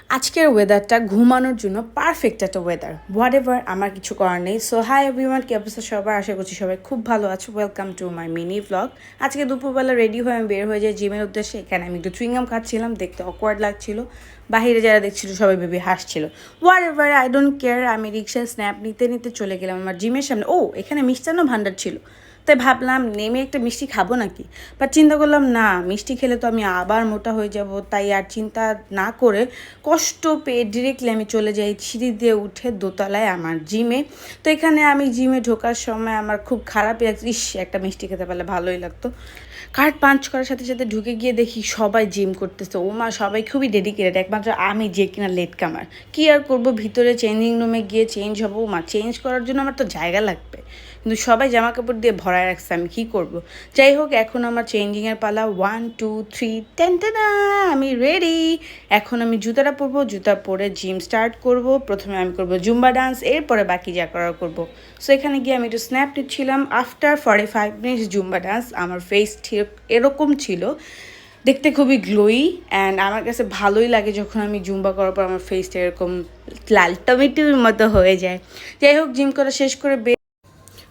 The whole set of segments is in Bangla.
আজকের ওয়েদারটা ঘুমানোর জন্য পারফেক্ট একটা ওয়েদার। হোয়াট এভার, আমার কিছু করার নেই। সো হাই এভরিওয়ান, কি অবস্থা সবার? আশা করছি সবাই খুব ভালো আছে। Welcome to my mini vlog. আজকে দুপুরবেলা রেডি হয়ে আমি বের হয়ে যাই জিমের উদ্দেশ্যে। এখানে আমি একটু চুইংগাম খাচ্ছিলাম, দেখতে অকওয়ার্ড লাগছিল। বাহিরে যারা দেখছিল সবাই ভেবে হাসছিল। Whatever, I don't care. আমি রিক্সায় স্ন্যাপ নিতে নিতে চলে গেলাম আমার জিমের সামনে। ও, এখানে মিষ্টান্ন ভাণ্ডার ছিল। তাই ভাবলাম নেমে একটা মিষ্টি খাবো নাকি, বাট চিন্তা করলাম না, মিষ্টি খেলে তো আমি আবার মোটা হয়ে যাব। তাই আর চিন্তা না করে কষ্ট পেয়ে ডিরেক্টলি আমি চলে যাই সিঁড়ি দিয়ে উঠে দোতলায় আমার জিমে। তো এখানে আমি জিমে ঢোকার সময় আমার খুব খারাপই লাগছে, ইস একটা মিষ্টি খেতে পারলে ভালোই লাগতো। কার্ড পাঞ্চ করার সাথে সাথে ঢুকে গিয়ে দেখি সবাই জিম করতেছে। ও মা, সবাই খুবই ডেডিকেটেড, একমাত্র আমি যে কিনা লেট কামার। কী আর করবো, ভিতরে চেঞ্জিং রুমে গিয়ে চেঞ্জ হবো। মা, চেঞ্জ করার জন্য আমার তো জায়গা লাগবে, কিন্তু সবাই জামা কাপড় দিয়ে ভরায় রাখছে, আমি কী করবো। যাই হোক, এখন আমার চেঞ্জিংয়ের পালা। 1 2 3 টেনটেনা, আমি রেডি। এখন আমি জুতাটা পরবো, জুতা পরে জিম স্টার্ট করব। প্রথমে আমি করবো জুম্বা ডান্স, এরপরে বাকি যা করার করবো। সো এখানে গিয়ে আমি একটু স্ন্যাপ নিচ্ছিলাম। আফটার 45 মিনিটস জুম্বা ডান্স আমার ফেস ঠিক এরকম ছিল, দেখতে খুবই গ্লোই। অ্যান্ড আমার কাছে ভালোই লাগে যখন আমি জুম্বা করার পর আমার ফেসটা এরকম লাল টমেটোর মতো হয়ে যায়। যাই হোক, জিম করা শেষ করে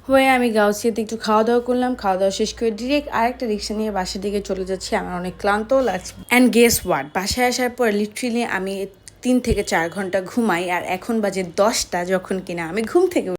হয়ে আমি গাউসিয়াতে একটু খাওয়া দাওয়া করলাম। খাওয়া দাওয়া শেষ করে ডিরেক্ট আরেকটা রিক্সা নিয়ে বাসার দিকে চলে যাচ্ছি। আমার অনেক ক্লান্তও লাগছে। অ্যান্ড গেস হোয়াট, বাসায় আসার পর লিটারেলি আমি 3 থেকে 4 ঘন্টা ঘুমাই। আর এখন বাজে 10টা, যখন কিনা আমি ঘুম থেকে